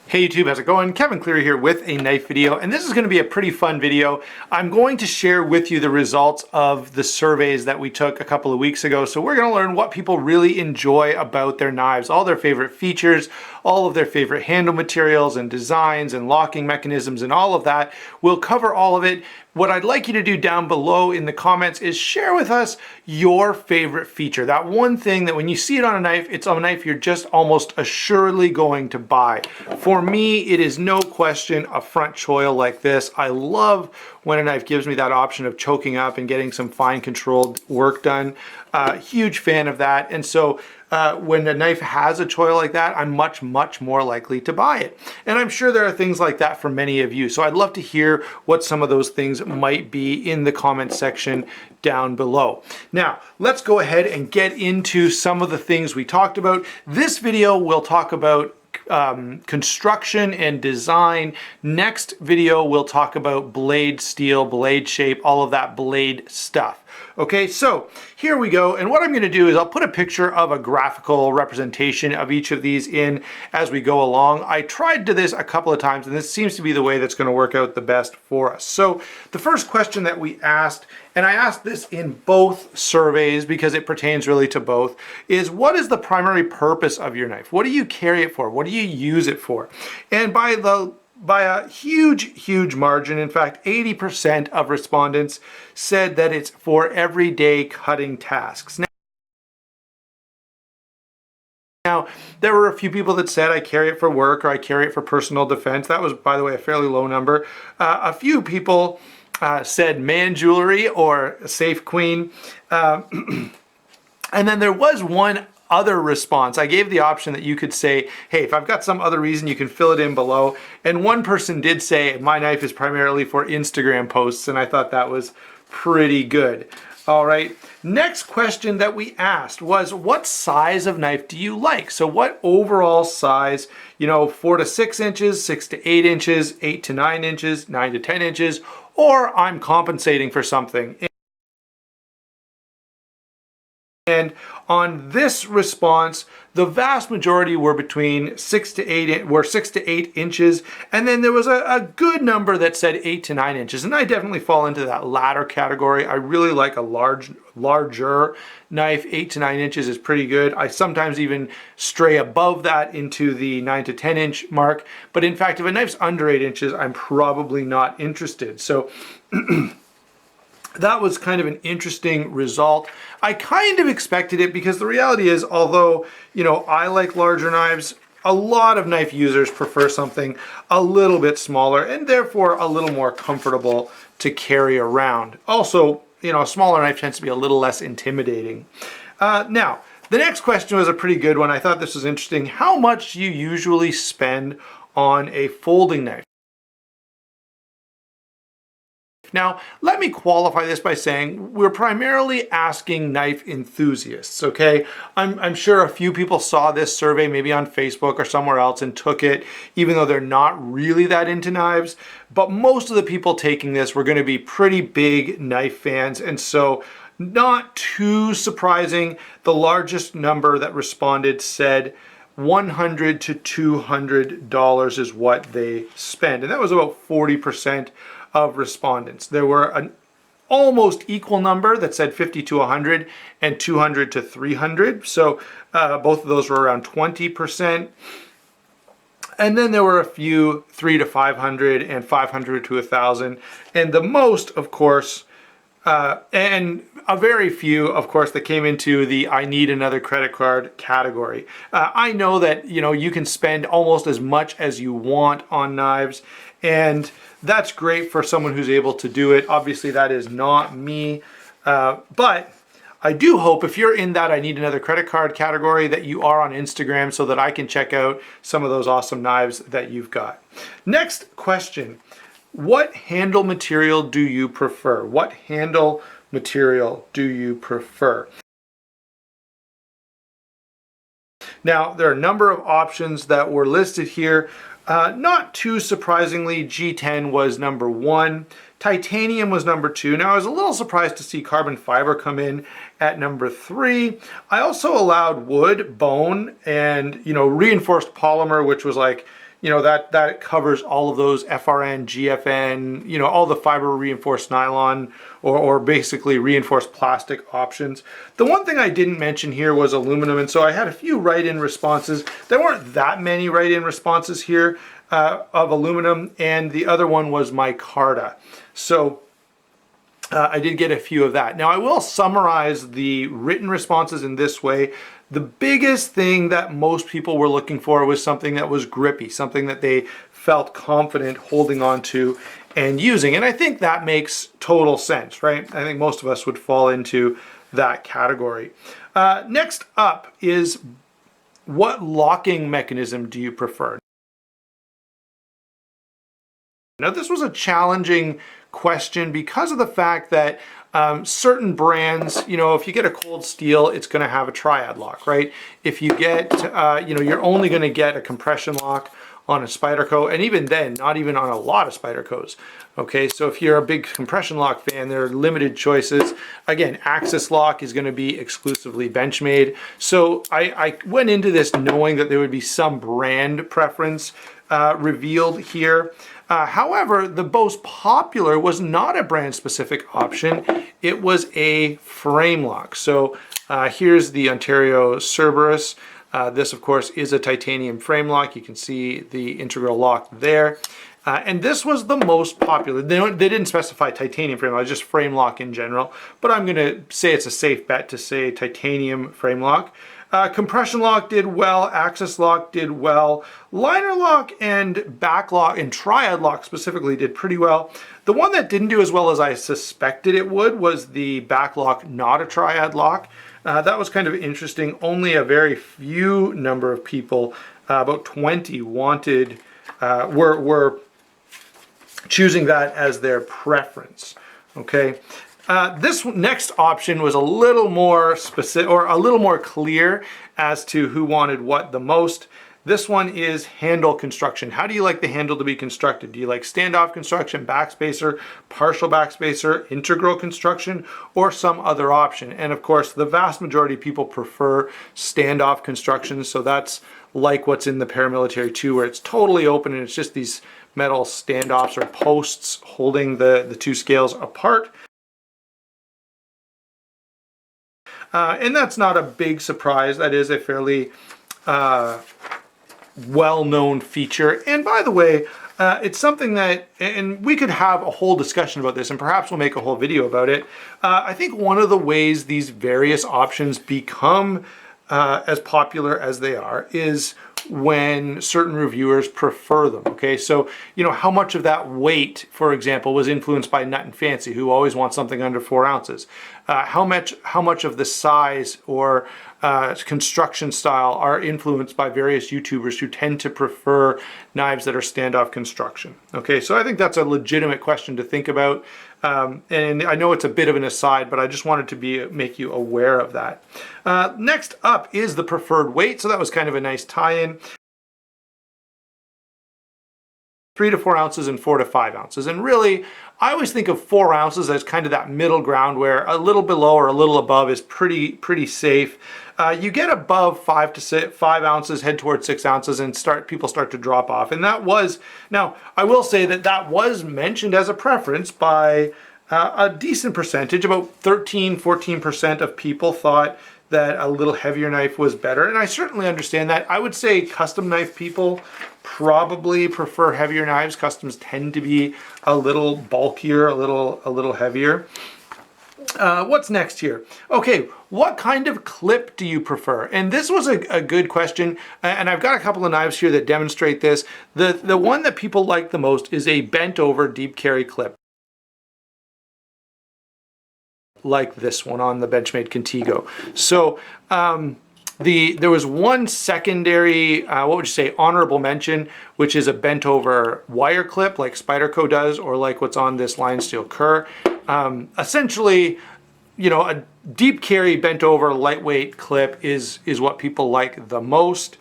Hey YouTube, how's it going? Kevin Cleary here with a knife video, and this is going to be a pretty fun video. I'm going to share with you the results of the surveys that we took a couple of weeks ago. So we're going to learn what people really enjoy about their knives, all their favorite features, all of their favorite handle materials and designs and locking mechanisms and all of that. We'll cover all of it. What I'd like you to do down below in the comments is share with us your favorite feature. That one thing that when you see it on a knife, it's on a knife you're just almost assuredly going to buy. For me, it is no question a front choil like this. I love when a knife gives me that option of choking up and getting some fine controlled work done. Huge fan of that. And so when a knife has a choil like that, I'm much more likely to buy it. And I'm sure there are things like that for many of you. So I'd love to hear what some of those things might be in the comment section down below. Now, let's go ahead and get into some of the things we talked about. This video will talk about construction and design. Next video, we'll talk about blade steel, blade shape, all of that blade stuff. Okay, so here we go. And what I'm going to do is I'll put a picture of a graphical representation of each of these in as we go along. I tried to this a couple of times, and this seems to be the way that's going to work out the best for us. So the first question that we asked, and I asked this in both surveys because it pertains really to both, is what is the primary purpose of your knife? What do you carry it for? What do you use it for? And by a huge margin, in fact, 80% of respondents said that it's for everyday cutting tasks. Now, there were a few people that said I carry it for work or I carry it for personal defense. That was, by the way, a fairly low number. A few people said man jewelry or safe queen. And then there was one other response. I gave the option that you could say, hey, if I've got some other reason, you can fill it in below. And one person did say, my knife is primarily for Instagram posts, and I thought that was pretty good. All right, next question that we asked was, what size of knife do you like? So what overall size, 4 to 6 inches, 6 to 8 inches, 8 to 9 inches, 9 to 10 inches, or I'm compensating for something. And on this response, the vast majority were between 6 to 8 inches, and then there was a good number that said 8 to 9 inches, and I definitely fall into that latter category. I really like a larger knife. 8 to 9 inches is pretty good. I sometimes even stray above that into the 9 to 10 inch mark, but in fact, if a knife's under 8 inches, I'm probably not interested. So that was kind of an interesting result. I kind of expected it because the reality is, although, I like larger knives, a lot of knife users prefer something a little bit smaller and therefore a little more comfortable to carry around. Also, a smaller knife tends to be a little less intimidating. Now, the next question was a pretty good one. I thought this was interesting. How much do you usually spend on a folding knife? Now, let me qualify this by saying we're primarily asking knife enthusiasts, okay? I'm sure a few people saw this survey maybe on Facebook or somewhere else and took it, even though they're not really that into knives. But most of the people taking this were going to be pretty big knife fans, and so not too surprising, the largest number that responded said $100 to $200 is what they spend, and that was about 40% of respondents. There were an almost equal number that said 50 to 100 and 200 to 300. So both of those were around 20%. And then there were a few 3 to 500 and 500 to 1,000. And the most, of course, and a very few, of course, that came into the I need another credit card category. I know that, you can spend almost as much as you want on knives, and that's great for someone who's able to do it. Obviously, that is not me, but I do hope if you're in that I need another credit card category that you are on Instagram so that I can check out some of those awesome knives that you've got. Next question. What handle material do you prefer? What handle material do you prefer? Now, there are a number of options that were listed here. Not too surprisingly, G10 was number 1. Titanium was number 2. Now, I was a little surprised to see carbon fiber come in at number 3. I also allowed wood, bone, and, reinforced polymer, which was like, you know, that covers all of those FRN, GFN, you know, all the fiber reinforced nylon or basically reinforced plastic options. The one thing I didn't mention here was aluminum, and so I had a few write-in responses. There weren't that many write-in responses here of aluminum, and the other one was micarta. So I did get a few of that. Now I will summarize the written responses in this way. The biggest thing that most people were looking for was something that was grippy, something that they felt confident holding on to and using. And I think that makes total sense, right? I think most of us would fall into that category. Next up is, what locking mechanism do you prefer? Now this was a challenging question because of the fact that certain brands, you know, if you get a cold steel, it's going to have a triad lock, right? If you get, you know, you're only going to get a compression lock on a Spyderco, and even then, not even on a lot of Spydercos. Okay, so if you're a big compression lock fan, there are limited choices. Again, Axis lock is going to be exclusively Benchmade. So I went into this knowing that there would be some brand preference revealed here. However, the most popular was not a brand specific option. It was a frame lock. So here's the Ontario Cerberus. This, of course, is a titanium frame lock. You can see the integral lock there. And this was the most popular. They didn't specify titanium frame lock, just frame lock in general. But I'm going to say it's a safe bet to say titanium frame lock. Compression lock did well, Axis lock did well, liner lock and back lock and triad lock specifically did pretty well. The one that didn't do as well as I suspected it would was the back lock, not a triad lock. That was kind of interesting. Only a very few number of people, about 20, were choosing that as their preference. Okay. This next option was a little more specific, or a little more clear as to who wanted what the most. This one is handle construction. How do you like the handle to be constructed? Do you like standoff construction, backspacer, partial backspacer, integral construction, or some other option? And of course, the vast majority of people prefer standoff construction. So that's like what's in the paramilitary 2, where it's totally open and it's just these metal standoffs or posts holding the two scales apart. And that's not a big surprise. That is a fairly well-known feature. And by the way, it's something that, and we could have a whole discussion about this, and perhaps we'll make a whole video about it. I think one of the ways these various options become as popular as they are is when certain reviewers prefer them. Okay, so you know how much of that weight, for example, was influenced by Nut and Fancy, who always wants something under 4 ounces. How much of the size or construction style are influenced by various YouTubers who tend to prefer knives that are standoff construction. Okay, so I think that's a legitimate question to think about. And I know it's a bit of an aside, but I just wanted to make you aware of that. Next up is the preferred weight. So that was kind of a nice tie-in. 3 to 4 ounces and 4 to 5 ounces. And really, I always think of 4 ounces as kind of that middle ground where a little below or a little above is pretty safe. You get above 5 to 5 ounces, head towards 6 ounces, and people start to drop off. And that was, now I will say that was mentioned as a preference by a decent percentage. About 13-14% of people thought that a little heavier knife was better, and I certainly understand that. I would say custom knife people probably prefer heavier knives. Customs tend to be a little bulkier, a little heavier. What's next here? Okay, what kind of clip do you prefer? And this was a good question, and I've got a couple of knives here that demonstrate this. The one that people like the most is a bent over deep carry clip, like this one on the Benchmade Contigo. So there was one secondary, what would you say, honorable mention, which is a bent over wire clip like Spyderco does, or like what's on this Line Steel Kerr. Essentially, you know, a deep carry bent over lightweight clip is what people like the most.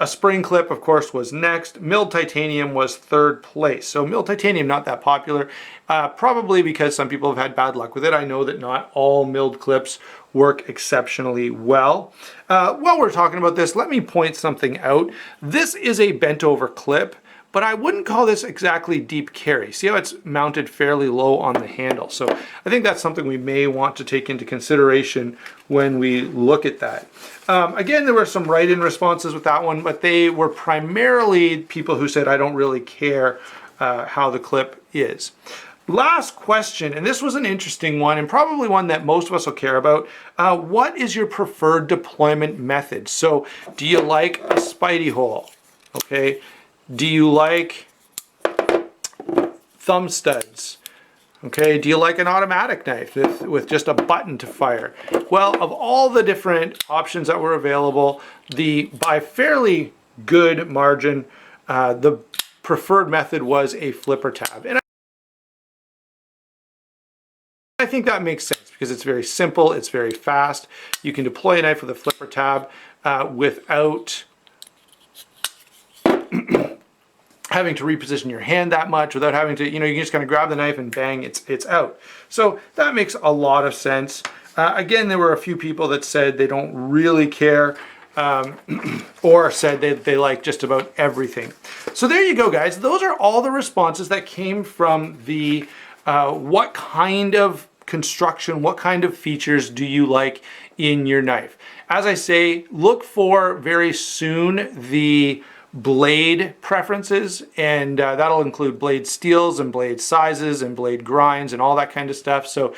A spring clip, of course, was next. Milled titanium was third place. So milled titanium, not that popular, probably because some people have had bad luck with it. I know that not all milled clips work exceptionally well. While we're talking about this, let me point something out. This is a bent over clip, but I wouldn't call this exactly deep carry. See how it's mounted fairly low on the handle. So I think that's something we may want to take into consideration when we look at that. Again, there were some write-in responses with that one, but they were primarily people who said, I don't really care how the clip is. Last question, and this was an interesting one and probably one that most of us will care about. What is your preferred deployment method? So do you like a spidey hole? Okay. Do you like thumb studs? Okay, do you like an automatic knife with just a button to fire? Well, of all the different options that were available, by fairly good margin, the preferred method was a flipper tab. And I think that makes sense because it's very simple, it's very fast. You can deploy a knife with a flipper tab without having to reposition your hand that much, without having to, you can just kind of grab the knife and bang, it's out. So that makes a lot of sense. Again, there were a few people that said they don't really care or said they like just about everything. So there you go, guys. Those are all the responses that came from the what kind of construction, what kind of features do you like in your knife? As I say, look for very soon the blade preferences, and that'll include blade steels and blade sizes and blade grinds and all that kind of stuff. So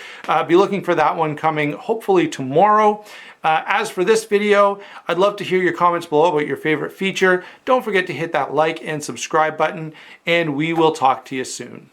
be looking for that one coming hopefully tomorrow. As for this video, I'd love to hear your comments below about your favorite feature. Don't forget to hit that like and subscribe button, and we will talk to you soon.